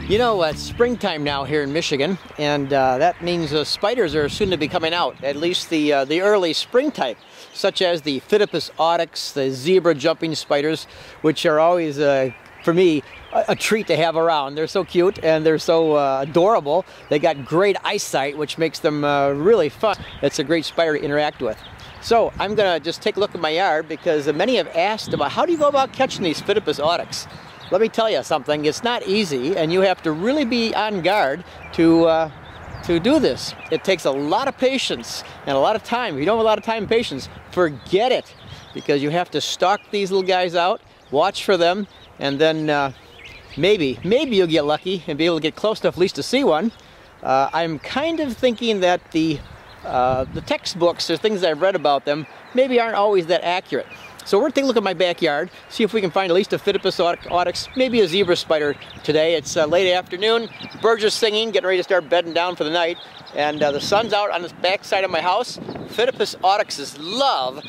You know, it's springtime now here in Michigan, and that means spiders are soon to be coming out, at least the early spring type, such as the Phidippus audax, the zebra jumping spiders, which are always, for me, a treat to have around. They're so cute and they're so adorable. They got great eyesight, which makes them really fun. It's a great spider to interact with. So I'm going to just take a look at my yard because many have asked about how do you go about catching these Phidippus audax. Let me tell you something, it's not easy and you have to really be on guard to do this. It takes a lot of patience and a lot of time. If you don't have a lot of time and patience, forget it, because you have to stalk these little guys out, watch for them, and then maybe you'll get lucky and be able to get close enough at least to see one. I'm kind of thinking that the textbooks or things I've read about them maybe aren't always that accurate. So we're going to take a look at my backyard, see if we can find at least a Phidippus audax, maybe a zebra spider today. It's late afternoon, birds are singing, getting ready to start bedding down for the night, and the sun's out on the back side of my house. Phidippus audaxes love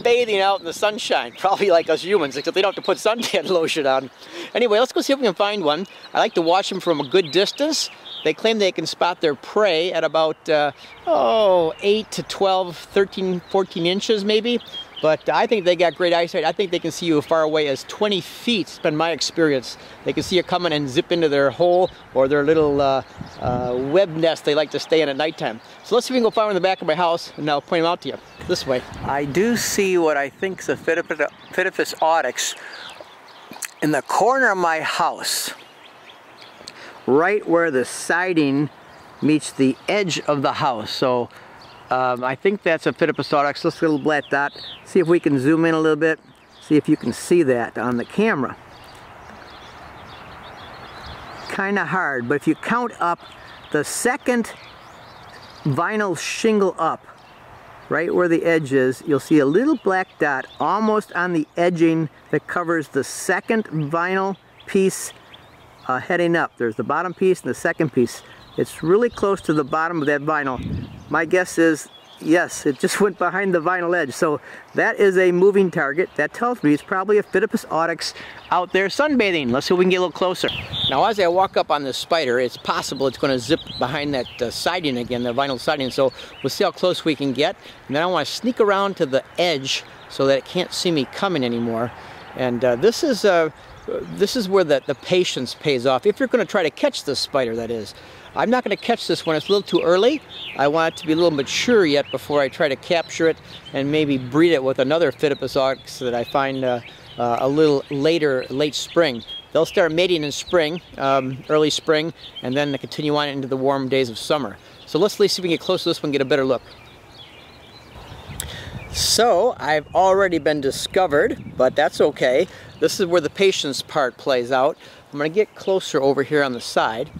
bathing out in the sunshine, probably like us humans, except they don't have to put suntan lotion on. Anyway, let's go see if we can find one. I like to watch them from a good distance. They claim they can spot their prey at about 8 to 12, 13, 14 inches maybe. But I think they got great eyesight. I think they can see you as far away as 20 feet. It's been my experience. They can see you coming and zip into their hole or their little web nest they like to stay in at nighttime. So let's see if we can go find one in the back of my house, and I'll point them out to you. This way. I do see what I think is a Phidippus audax in the corner of my house, right where the siding meets the edge of the house. So I think that's a Phidippus audax. Let's get a little black dot. See if we can zoom in a little bit. See if you can see that on the camera. Kind of hard, but if you count up the second vinyl shingle up, right where the edge is, you'll see a little black dot almost on the edging that covers the second vinyl piece heading up. There's the bottom piece and the second piece. It's really close to the bottom of that vinyl. My guess is, yes, it just went behind the vinyl edge. So that is a moving target. That tells me it's probably a Phidippus audax out there sunbathing. Let's see if we can get a little closer. Now as I walk up on this spider, it's possible it's going to zip behind that siding again, the vinyl siding. So we'll see how close we can get. And then I want to sneak around to the edge so that it can't see me coming anymore. And this is where the patience pays off. If you're going to try to catch this spider, that is. I'm not going to catch this when it's a little too early. I want it to be a little mature yet before I try to capture it and maybe breed it with another Phidippus audax that I find a little later, late spring. They'll start mating in spring, early spring, and then they continue on into the warm days of summer. So let's see if we can get close to this one and get a better look. So I've already been discovered, but that's okay. This is where the patience part plays out. I'm going to get closer over here on the side.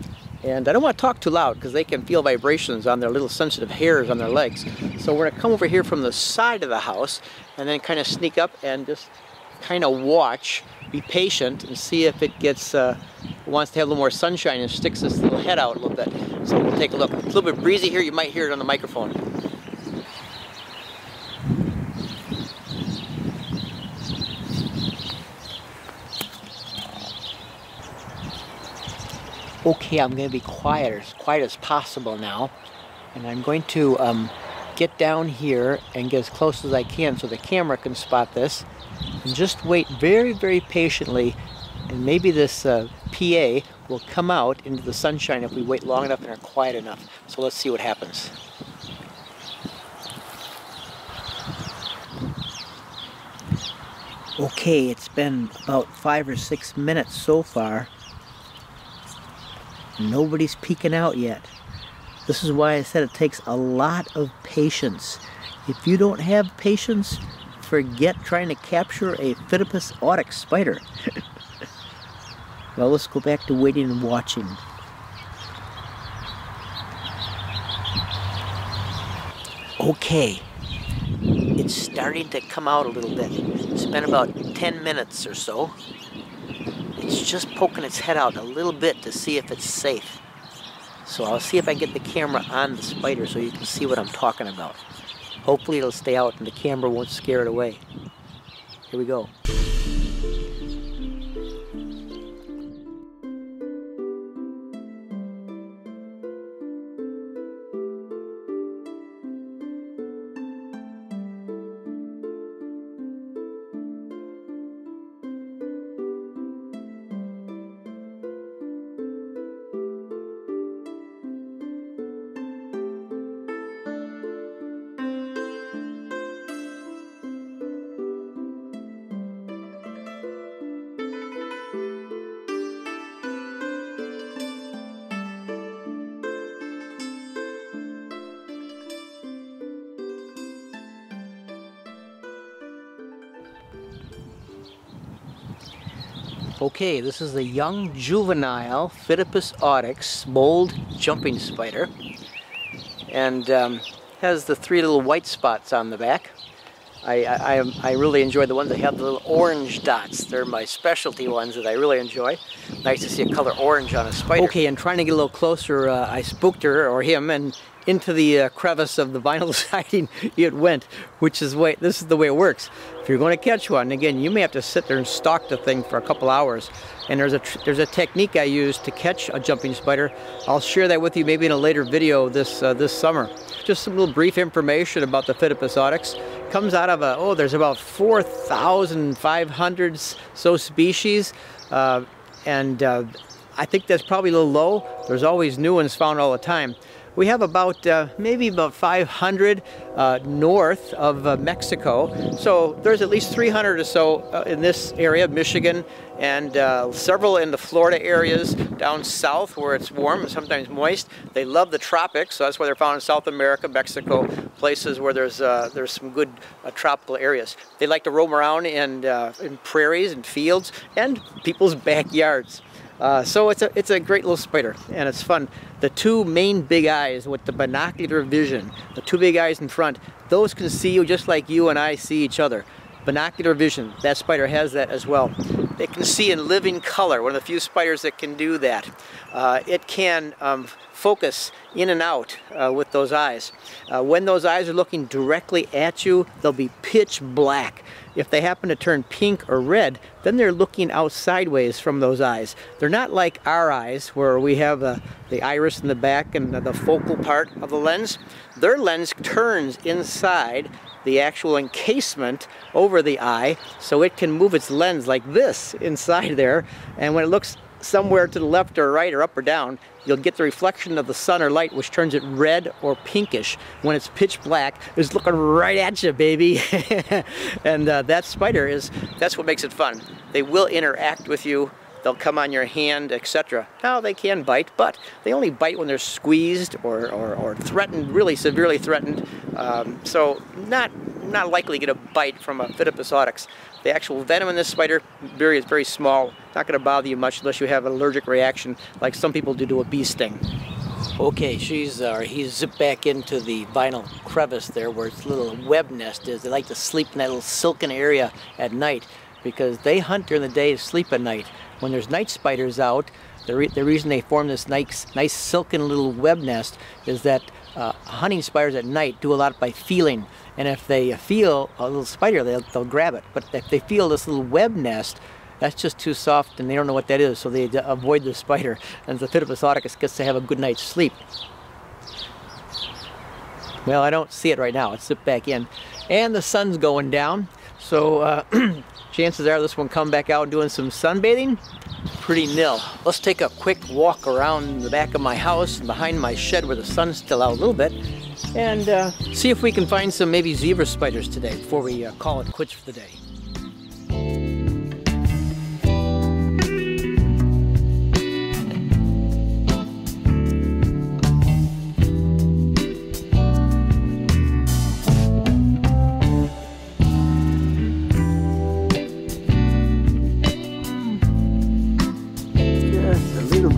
And I don't want to talk too loud because they can feel vibrations on their little sensitive hairs on their legs. So we're going to come over here from the side of the house and then kind of sneak up and just kind of watch, be patient, and see if it gets wants to have a little more sunshine and sticks its little head out a little bit. So we'll take a look. It's a little bit breezy here. You might hear it on the microphone. Okay, I'm going to be quiet as possible now, and I'm going to get down here and get as close as I can so the camera can spot this, and just wait very, very patiently, and maybe this PA will come out into the sunshine if we wait long enough and are quiet enough. So let's see what happens. Okay, it's been about 5 or 6 minutes so far. Nobody's peeking out yet. This is why I said it takes a lot of patience. If you don't have patience, forget trying to capture a Phidippus audax spider. Well, let's go back to waiting and watching. Okay, it's starting to come out a little bit. It's been about 10 minutes or so. It's just poking its head out a little bit to see if it's safe. So I'll see if I can get the camera on the spider so you can see what I'm talking about. Hopefully it'll stay out and the camera won't scare it away. Here we go. Okay, this is a young juvenile Phidippus audax, bold jumping spider, and has the 3 little white spots on the back. I really enjoy the ones that have the little orange dots. They're my specialty ones that I really enjoy. Nice to see a color orange on a spider. Okay, and trying to get a little closer, I spooked her, or him, and into the crevice of the vinyl siding it went, which is this is the way it works. If you're going to catch one, again, you may have to sit there and stalk the thing for a couple hours. And there's a technique I use to catch a jumping spider. I'll share that with you maybe in a later video this summer. Just some little brief information about the Phidippus audax. Comes out of there's about 4,500 so species, and I think that's probably a little low. There's always new ones found all the time. We have about maybe about 500 north of Mexico, so there's at least 300 or so in this area, Michigan, and several in the Florida areas down south where it's warm and sometimes moist. They love the tropics, so that's why they're found in South America, Mexico, places where there's some good tropical areas. They like to roam around in prairies and fields and people's backyards. So it's a great little spider, and it's fun. The 2 main big eyes with the binocular vision, the 2 big eyes in front, those can see you just like you and I see each other. Binocular vision, that spider has that as well. They can see in living color, one of the few spiders that can do that. It can focus in and out with those eyes. When those eyes are looking directly at you, they'll be pitch black. If they happen to turn pink or red, then they're looking out sideways from those eyes. They're not like our eyes, where we have the iris in the back and the focal part of the lens. Their lens turns inside the actual encasement over the eye, so it can move its lens like this inside there, and when it looks somewhere to the left or right or up or down, you'll get the reflection of the sun or light, which turns it red or pinkish. When it's pitch black, it's looking right at you, baby. And that spider that's what makes it fun. They will interact with you. They'll come on your hand, etc. Now, they can bite, but they only bite when they're squeezed or threatened, really severely threatened. So not likely to get a bite from a Phidippus audax. The actual venom in this spider is very small. Not going to bother you much unless you have an allergic reaction, like some people do to a bee sting. Okay, he's zipped back into the vinyl crevice there where its little web nest is. They like to sleep in that little silken area at night because they hunt during the day and sleep at night. When there's night spiders out, the reason they form this nice silken little web nest is that hunting spiders at night do a lot by feeling. And if they feel a little spider, they'll grab it. But if they feel this little web nest, that's just too soft and they don't know what that is, so they avoid the spider. And the Phidippus audax gets to have a good night's sleep. Well, I don't see it right now. It's zipped back in. And the sun's going down, so chances are this one come back out doing some sunbathing. Pretty nil. Let's take a quick walk around the back of my house and behind my shed where the sun's still out a little bit, and see if we can find some maybe zebra spiders today before we call it quits for the day.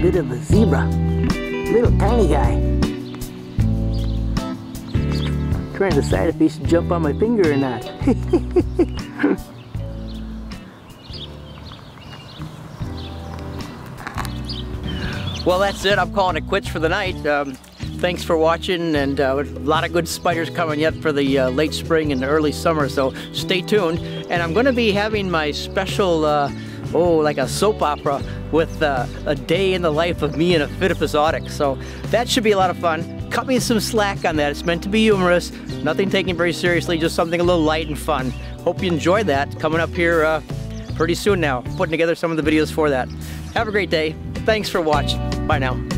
Bit of a zebra, little tiny guy. Trying to decide if he should jump on my finger or not. Well, that's it. I'm calling it quits for the night. Thanks for watching, and a lot of good spiders coming yet for the late spring and early summer, so stay tuned. And I'm going to be having my special like a soap opera with a day in the life of me and a Phidippus audax. So that should be a lot of fun. Cut me some slack on that. It's meant to be humorous. Nothing taken very seriously, just something a little light and fun. Hope you enjoyed that. Coming up here pretty soon now. Putting together some of the videos for that. Have a great day. Thanks for watching. Bye now.